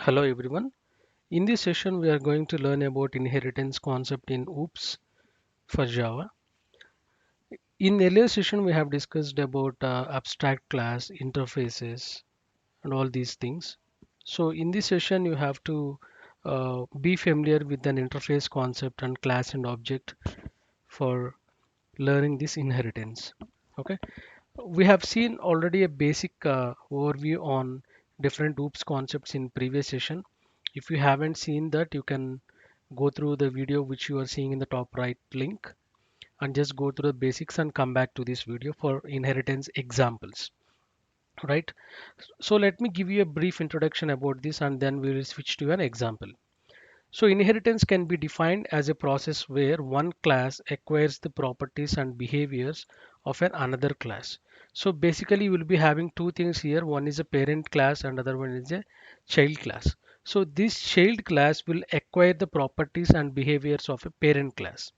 Hello everyone. In this session we are going to learn about inheritance concept in OOPS for Java. In earlier session we have discussed about abstract class, interfaces and all these things. So in this session you have to be familiar with an interface concept and class and object for learning this inheritance. Okay. We have seen already a basic overview on different OOPS concepts in previous session. If you haven't seen that, you can go through the video which you are seeing in the top right link and just go through the basics and come back to this video for inheritance examples, right? So let me give you a brief introduction about this and then we will switch to an example. So inheritance can be defined as a process where one class acquires the properties and behaviors of an another class. So basically we'll be having two things here. One is a parent class and other one is a child class. So this child class will acquire the properties and behaviors of a parent class.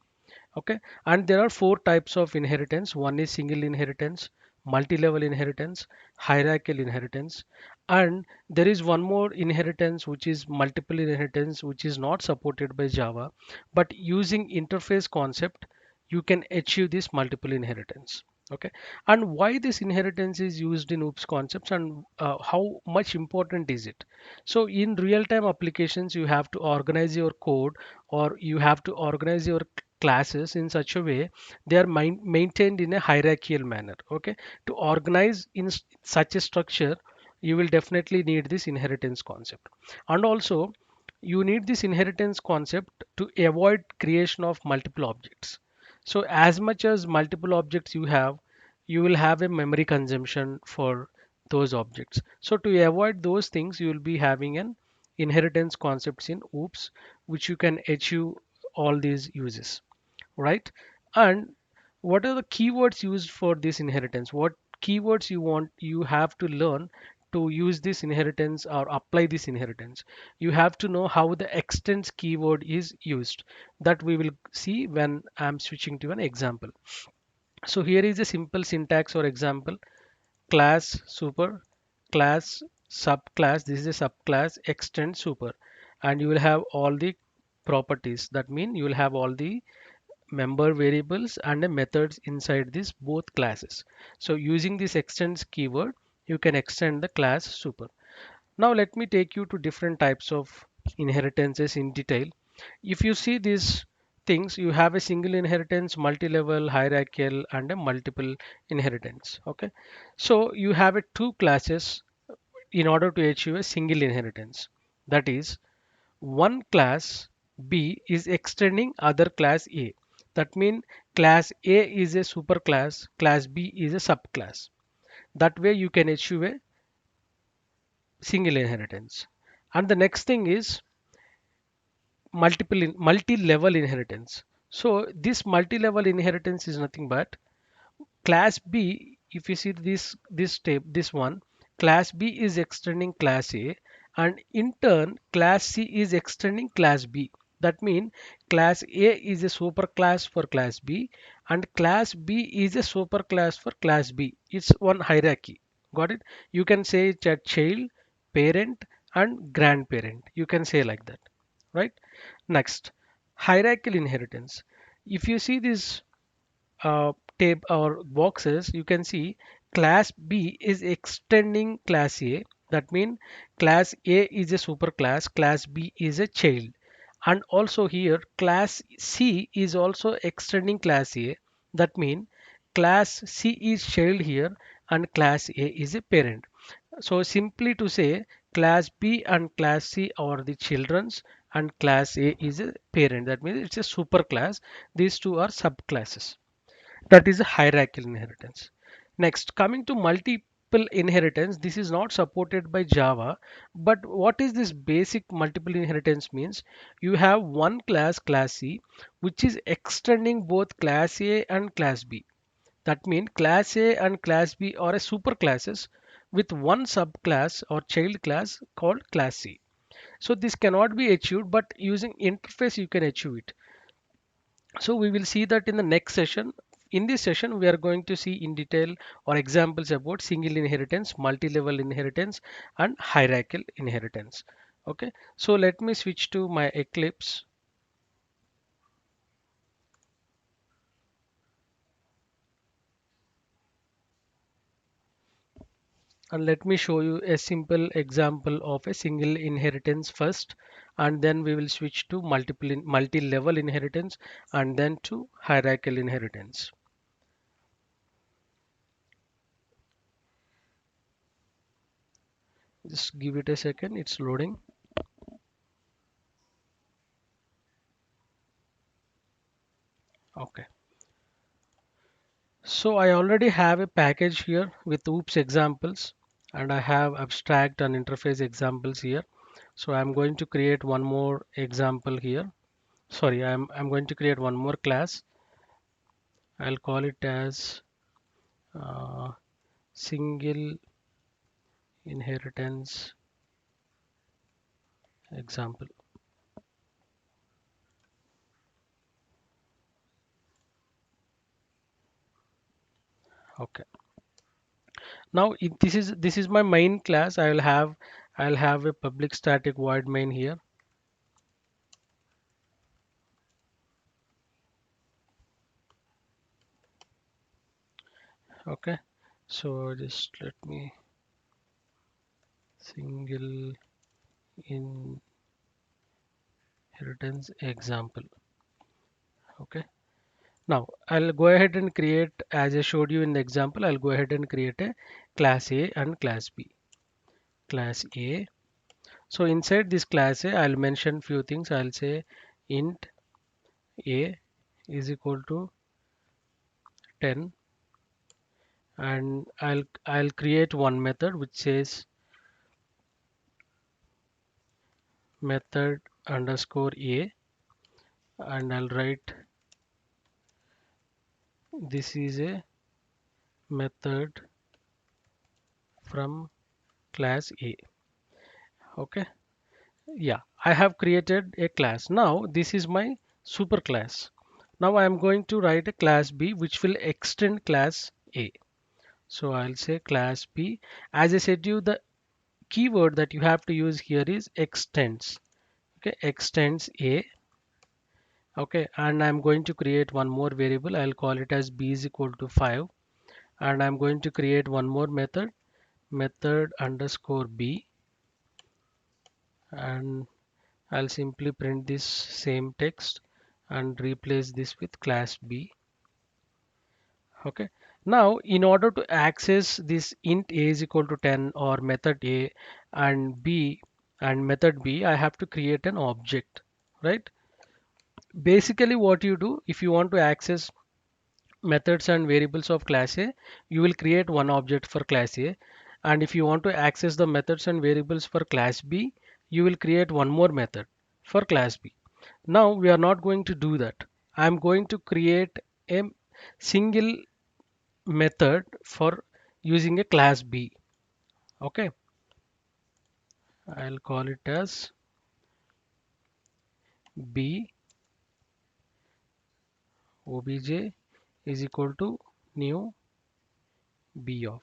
Okay, and there are four types of inheritance. One is single inheritance, multi-level inheritance, hierarchical inheritance, and there is one more inheritance which is multiple inheritance, which is not supported by Java, but using interface concept you can achieve this multiple inheritance. Okay, and why this inheritance is used in OOPS concepts and how much important is it? So in real-time applications you have to organize your code or you have to organize your classes in such a way they are maintained in a hierarchical manner. Okay, to organize in such a structure you will definitely need this inheritance concept, and also you need this inheritance concept to avoid creation of multiple objects. So as much as multiple objects you have, you will have a memory consumption for those objects. So to avoid those things you will be having an inheritance concepts in OOPS which you can achieve all these uses, right? And what are the keywords used for this inheritance? What keywords you have to learn to use this inheritance or apply this inheritance? You have to know how the extends keyword is used. That we will see when I'm switching to an example. So here is a simple syntax or example. Class super, class subclass, this is a subclass, extend super, and you will have all the properties. That means you will have all the member variables and the methods inside these both classes. So using this extends keyword, you can extend the class super. Now let me take you to different types of inheritances in detail. If you see these things, you have a single inheritance, multi-level, hierarchical, and a multiple inheritance. Okay, so you have a two classes in order to achieve a single inheritance. That is, one class B is extending other class A. That means class A is a superclass, class B is a subclass. That way you can achieve a single inheritance. And the next thing is multi-level inheritance. So this multi-level inheritance is nothing but class B. If you see this step, this one, class B is extending class A, and in turn class C is extending class B. That means class A is a superclass for class B and class B is a superclass for class B. It's one hierarchy. Got it? You can say it's a child, parent and grandparent. You can say like that, right? Next, hierarchical inheritance. If you see this tab or boxes, you can see class B is extending class A. That means class A is a superclass, class B is a child. And also here class C is also extending class A. That means class C is child here and class A is a parent. So simply to say class B and class C are the children's and class A is a parent. That means it's a superclass. These two are subclasses. That is a hierarchical inheritance. Next, coming to multiple inheritance, this is not supported by Java, but what is this basic multiple inheritance means? You have one class, class C, which is extending both class A and class B. That means class A and class B are a super classes with one subclass or child class called class C. So this cannot be achieved, but using interface you can achieve it. So we will see that in the next session. In this session, we are going to see in detail or examples about single inheritance, multi-level inheritance, and hierarchical inheritance. Okay, so let me switch to my Eclipse. And let me show you a simple example of a single inheritance first, and then we will switch to multi-level inheritance, and then to hierarchical inheritance. Just give it a second, it's loading. Okay. So I already have a package here with OOPS examples, and I have abstract and interface examples here. So I'm going to create one more example here. Sorry, I'm going to create one more class. I'll call it as uh, single inheritance example. Okay. Now if this is my main class. I'll have a public static void main here. Okay. So just let me single inheritance example. Okay. Now I'll go ahead and create, as I showed you in the example, I'll go ahead and create a class A and class B. Class A. So inside this class A, I'll mention few things. I'll say int A is equal to 10, and I'll create one method which says method underscore A, and I'll write this is a method from class A. Okay. Yeah, I have created a class. Now this is my super class. Now I am going to write a class B which will extend class A. So I'll say class B. As I said you, the keyword that you have to use here is extends. Okay, extends A. Okay, and I'm going to create one more variable. I'll call it as B is equal to 5. And I'm going to create one more method, method underscore B. And I'll simply print this same text and replace this with class B. Okay. Now, in order to access this int A is equal to 10 or method A and B and method B, I have to create an object, right? Basically, what you do if you want to access methods and variables of class A, you will create one object for class A. And if you want to access the methods and variables for class B, you will create one more method for class B. Now we are not going to do that. I'm going to create a single method for using a class B. Okay, I'll call it as B obj is equal to new B of.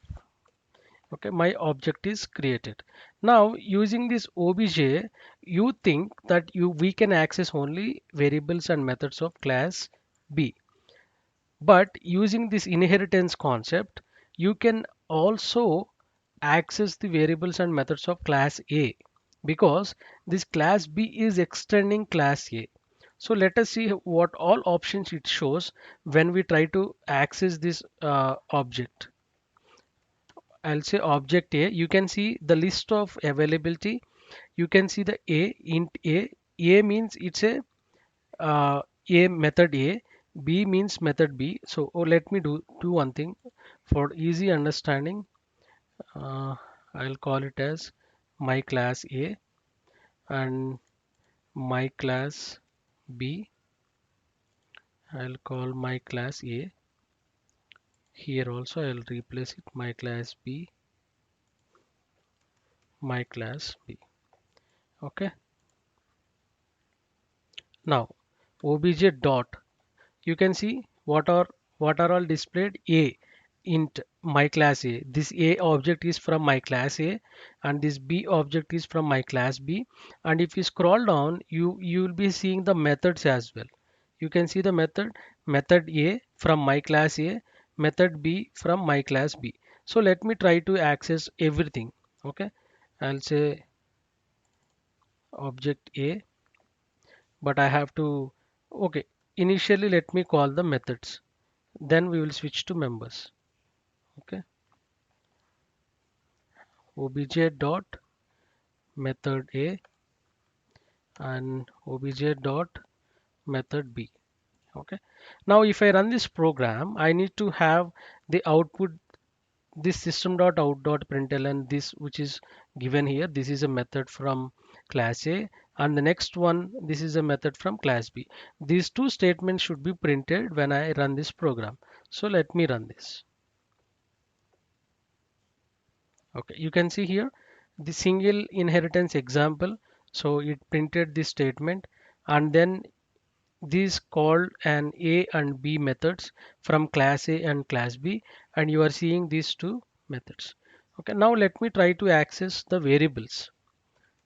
Okay, my object is created. Now using this obj, you think that we can access only variables and methods of class B. But using this inheritance concept, you can also access the variables and methods of class A, because this class B is extending class A. So let us see what all options it shows when we try to access this object. I'll say object A. You can see the list of availability. You can see the A, int A. A means it's a method A. B means method B. So let me do one thing for easy understanding. uh, I'll call it as my class A and my class B. I'll call my class A. Here also I'll replace it my class B, my class B. Okay. Now obj dot, you can see what are all displayed. A int my class A. This A object is from my class A, and this B object is from my class B. And if you scroll down, you will be seeing the methods as well. You can see the method A from my class A, method B from my class B. So let me try to access everything. Okay, I'll say object A, but I have to, okay, initially let me call the methods, then we will switch to members. Okay, obj dot method A and obj dot method B. Okay, now if I run this program, I need to have the output, this system dot out dot println, this which is given here. This is a method from class A, and the next one, this is a method from class B. These two statements should be printed when I run this program. So let me run this. Okay, you can see here the single inheritance example. So it printed this statement, and then these called an A and B methods from class A and class B, and you are seeing these two methods. Okay, now let me try to access the variables.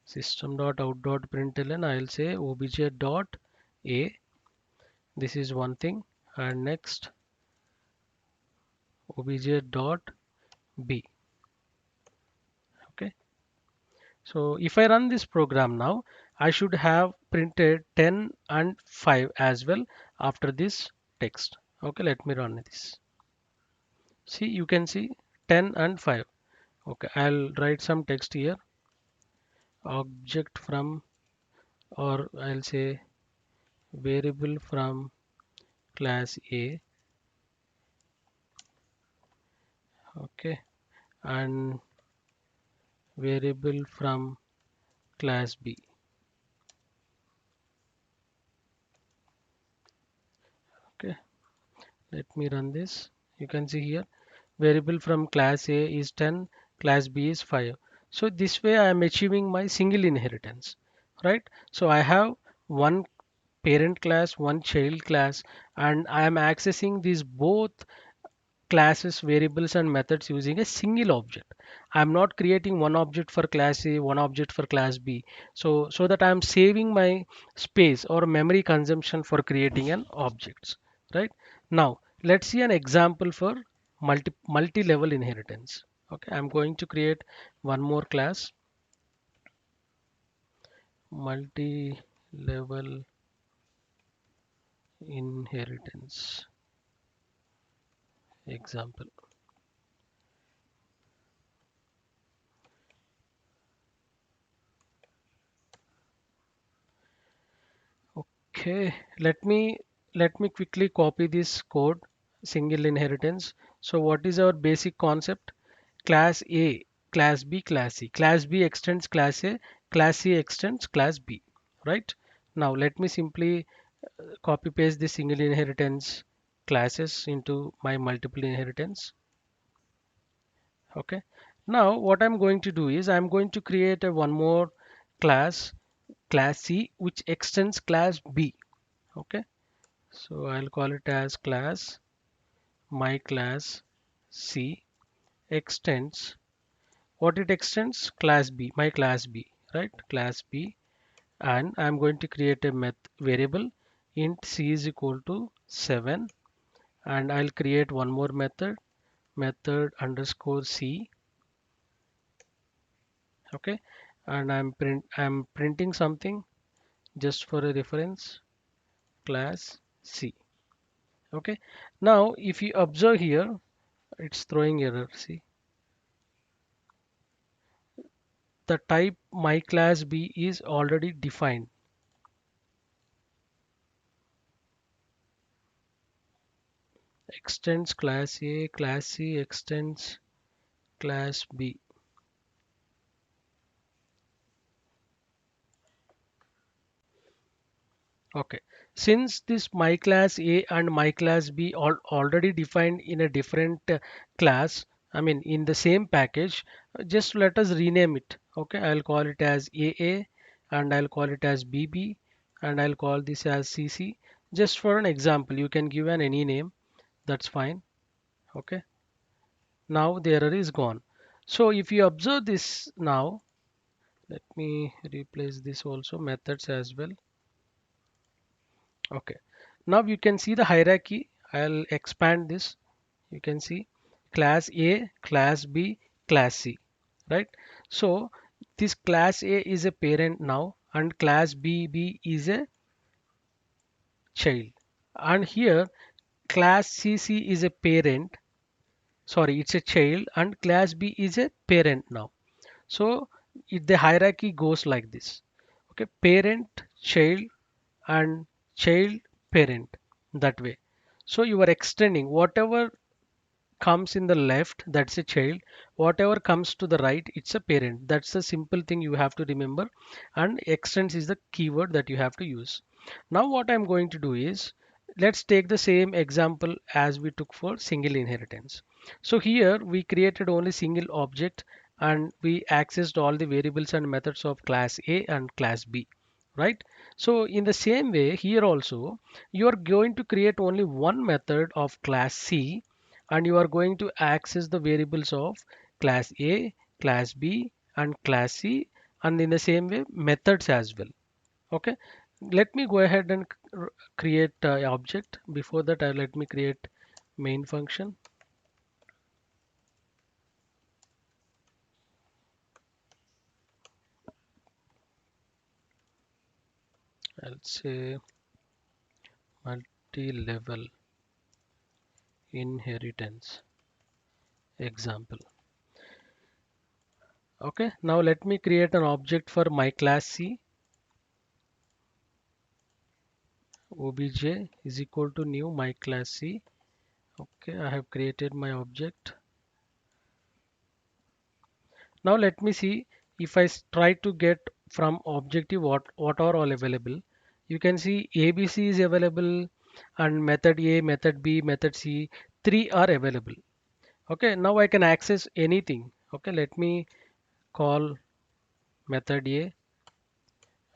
System.out.println, I'll say obj dot A. This is one thing, and next obj dot B. Okay, so if I run this program now, I should have printed 10 and 5 as well after this text. Okay, let me run this. See, you can see 10 and 5. Okay, I'll write some text here. Object from, or I'll say variable from class A. Okay, and variable from class B. Okay, let me run this. You can see here variable from class A is 10, class B is 5. So this way I am achieving my single inheritance, right? So I have one parent class, one child class, and I am accessing these both classes, variables, and methods using a single object. I'm not creating one object for class A, one object for class B. So that I'm saving my space or memory consumption for creating an objects, right? Now let's see an example for multi-level inheritance. Okay, I'm going to create one more class, multi-level inheritance example. Okay, let me quickly copy this code, single inheritance. So what is our basic concept? Class A, class B, class C. Class B extends class A, class C extends class B, right? Now let me simply copy paste the single inheritance classes into my multiple inheritance. Okay. Now what I'm going to do is I'm going to create a one more class, class C, which extends class B. Okay. So I'll call it as class my class C extends, what it extends, class B, my class B, right? Class B, and I'm going to create a variable int C is equal to 7, and I'll create one more method underscore C. Okay, and I'm printing something just for a reference, class C. Okay, now if you observe here, it's throwing error. See, the type my class B is already defined. Extends class A, class C extends class B. Okay, since this my class A and my class B already defined in a different class, I mean in the same package, just let us rename it. Okay, I'll call it as AA, and I'll call it as BB, and I'll call this as CC. Just for an example, you can give an any name, that's fine. Okay, Now the error is gone. So if you observe this now, let me replace this also methods as well. Okay, now you can see the hierarchy. I'll expand this. You can see class A, class B, class C, right? So this class A is a parent now, and class B is a child. And here class CC is a parent, sorry, it's a child, and class B is a parent now. So the hierarchy goes like this. Okay, parent, child, and child, parent, that way. So you are extending whatever comes in the left, that's a child. Whatever comes to the right, it's a parent. That's the simple thing you have to remember. And extends is the keyword that you have to use. Now what I'm going to do is, let's take the same example as we took for single inheritance. So here we created only single object, and we accessed all the variables and methods of class A and class B, right? So in the same way here also, you are going to create only one method of class C, and you are going to access the variables of class A, class B, and class C, and in the same way methods as well. Okay, let me go ahead and create a object. Before that, let me create main function. I'll say multi-level inheritance example. Okay, now let me create an object for my class C. Obj is equal to new my class C. Okay, I have created my object. Now let me see if I try to get from objective what are all available. You can see ABC is available, and method A, method B, method C, three are available. Okay, now I can access anything. Okay, let me call method A,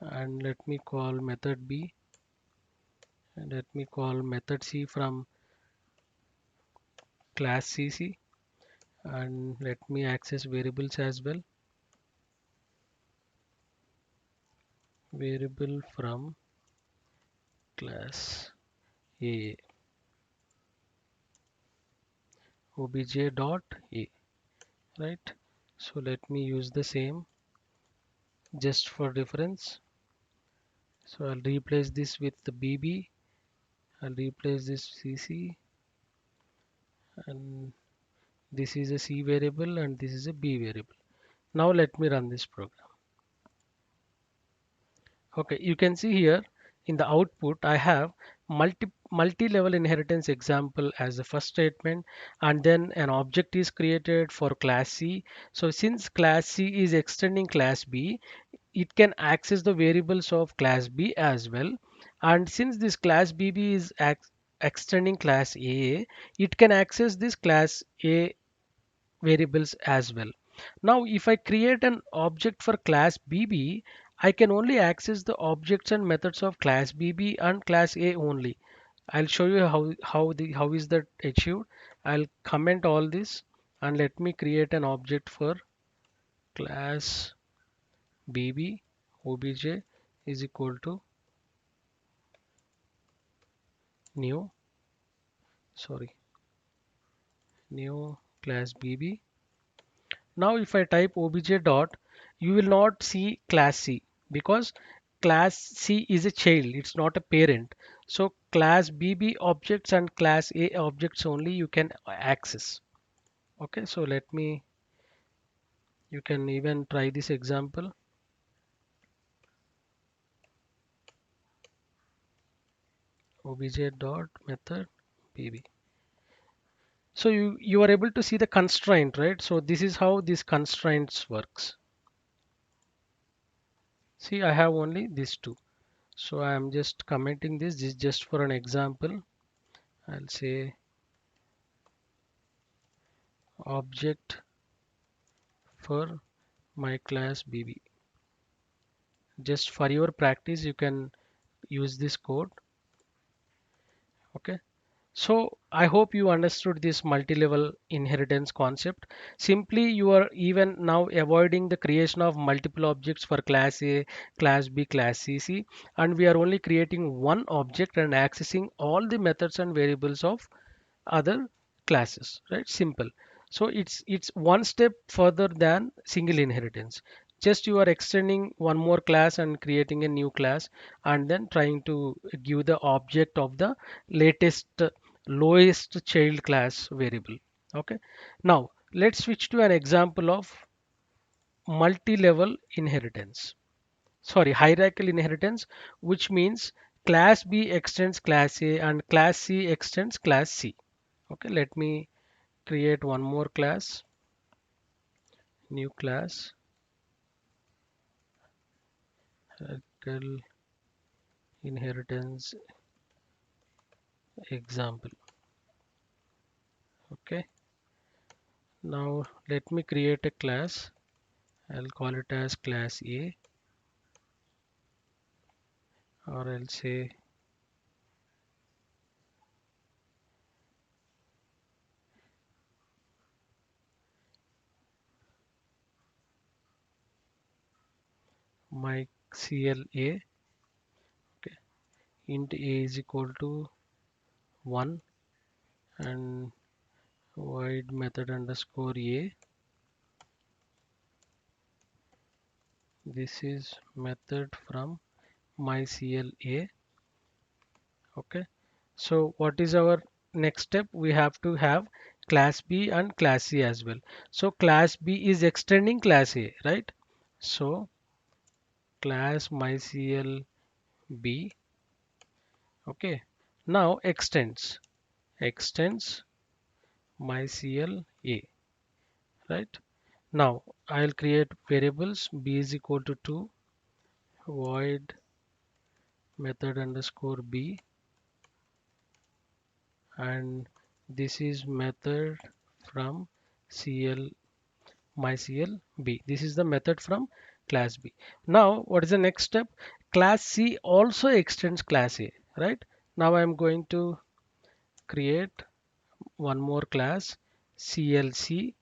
and let me call method B, and let me call method C from class CC, and let me access variables as well. Variable from class A, obj dot A, right? So let me use the same just for reference. So I'll replace this with the BB, I'll replace this CC, and this is a C variable and this is a B variable. Now let me run this program. Okay, you can see here in the output I have multi-level inheritance example as the first statement, and then an object is created for class C. So since class C is extending class B, it can access the variables of class B as well. And since this class BB is extending class A, it can access this class A variables as well. Now, if I create an object for class BB, I can only access the objects and methods of class BB and class A only. I'll show you how is that achieved. I'll comment all this, and let me create an object for class BB. Obj is equal to new, sorry, new class BB. Now if I type obj dot, you will not see class C, because class C is a child, it's not a parent. So class BB objects and class A objects only you can access. Okay, so let me, you can even try this example. Obj dot method BB. So you are able to see the constraint, right? So this is how these constraints works. See, I have only these two. So I am just commenting this. This is just for an example. I'll say object for my class BB. Just for your practice, you can use this code. Okay. So I hope you understood this multi-level inheritance concept. Simply you are even now avoiding the creation of multiple objects for class A, class B, class C, and we are only creating one object and accessing all the methods and variables of other classes, right? Simple. So it's one step further than single inheritance. Just you are extending one more class and creating a new class and then trying to give the object of the latest lowest child class variable. Okay, now let's switch to an example of multi-level inheritance, sorry, hierarchical inheritance, which means class B extends class A and class C extends class C. Okay, let me create one more class, new class, hierarchical inheritance example. Okay, now let me create a class. I'll call it as class A, or I'll say my CLA. Okay, int A is equal to 1 and void method underscore A. This is method from my CLA. Okay, so what is our next step? We have to have class B and class C as well. So class B is extending class A, right? So class mycl B, okay, now extends mycl A, right? Now I'll create variables. B is equal to 2, void method underscore B, and this is method from cl mycl B. This is the method from class B. Now what is the next step? Class C also extends class A, right? Now I'm going to create one more class, CLC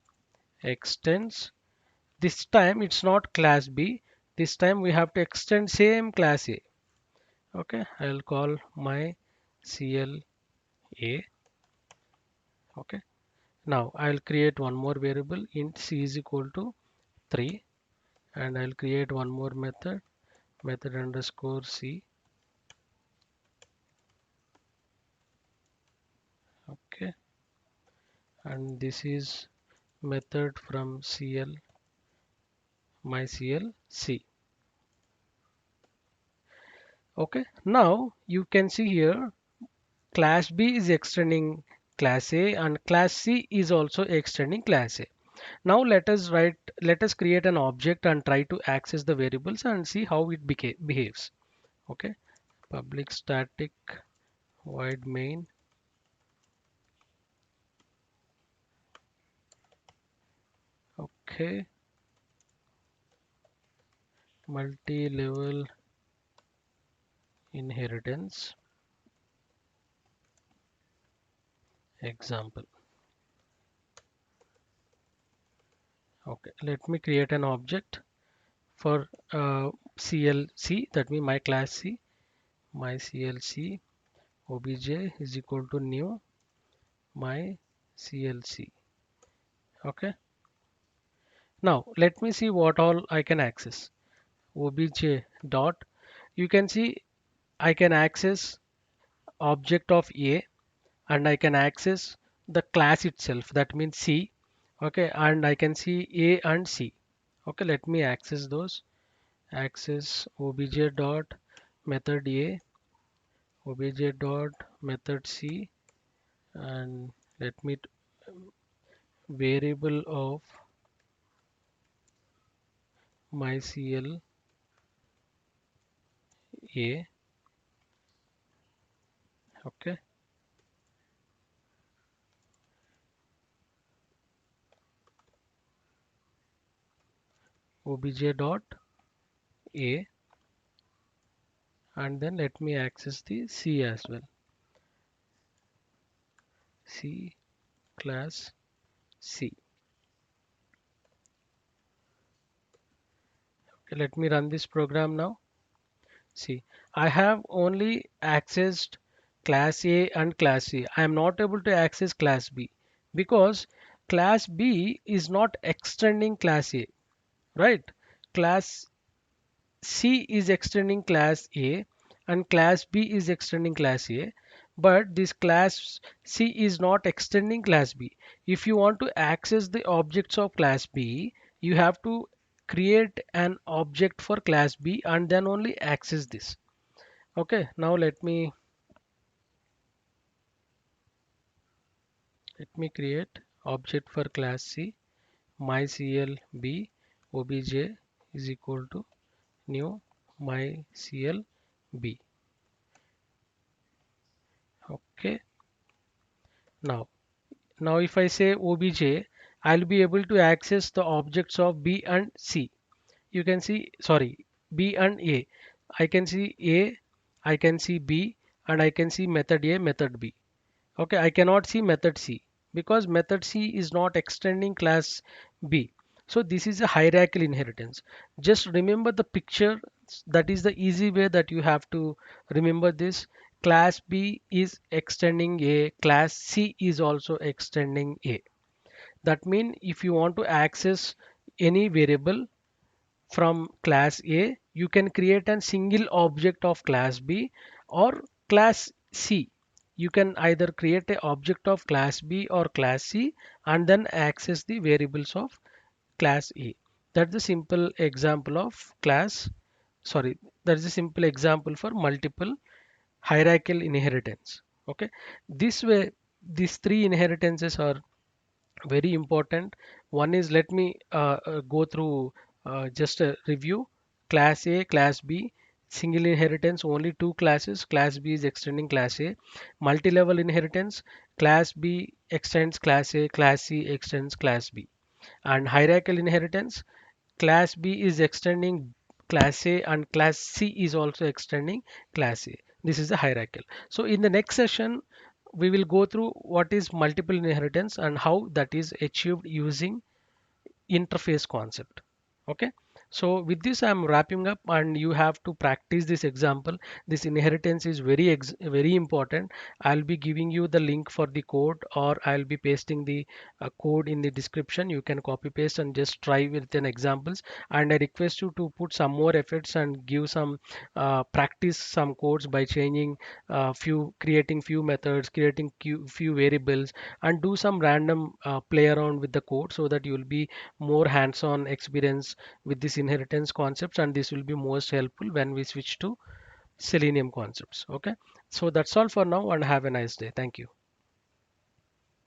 extends. This time it's not class B. This time we have to extend same class A. Okay, I'll call my CLA. Okay, now I'll create one more variable, int C is equal to 3, and I'll create one more method, method underscore C. Okay, and this is method from CL mycl C. Okay, now you can see here class B is extending class A and class C is also extending class A. Now let us create an object and try to access the variables and see how it behaves. Okay, public static void main. Okay, multi-level inheritance example. Okay, let me create an object for CLC, that means my class C, my CLC obj is equal to new my CLC. Okay, now let me see what all I can access. Obj dot, you can see I can access object of A and I can access the class itself, that means C. Okay, and I can see A and C. Okay, let me access those. Access obj dot method A, obj dot method C, and let me variable of mycl A. Okay, obj dot A, and then let me access the C as well. C class C. Okay, let me run this program now. See, I have only accessed class A and class C. I am not able to access class B because class B is not extending class A, right? Class C is extending class A and class B is extending class A, but this class C is not extending class B. If you want to access the objects of class B, you have to create an object for class B and then only access this. Okay, now let me create object for class C. MyCLB obj is equal to new MyCLB. Okay, now if I say obj, I'll be able to access the objects of B and C. You can see, sorry, B and A. I can see A, I can see B, and I can see method A, method B. Okay, I cannot see method C because method C is not extending class B. So this is a hierarchical inheritance. Just remember the picture. That is the easy way that you have to remember this. Class B is extending A, class C is also extending A. That means if you want to access any variable from class A, you can create a single object of class B or class C. You can either create an object of class B or class C and then access the variables of class A. That's the simple example of that's a simple example for multiple hierarchical inheritance. Okay, this way, these three inheritances are very important. One is, let me go through just a review. Class A, class B, single inheritance, only two classes. Class B is extending class A. Multi-level inheritance, class B extends class A, class C extends class B. And hierarchical inheritance, class B is extending class A and class C is also extending class A. This is the hierarchical. So in the next session, we will go through what is multiple inheritance and how that is achieved using interface concept. Okay, so with this I'm wrapping up, and you have to practice this example. This inheritance is very important. I'll be giving you the link for the code, or I'll be pasting the code in the description. You can copy paste and just try with an examples, and I request you to put some more efforts and give some practice some codes by changing creating few methods, creating few variables, and do some random play around with the code so that you will be more hands-on experience with this inheritance concepts, and this will be most helpful when we switch to Selenium concepts. Okay, so that's all for now, and have a nice day. Thank you.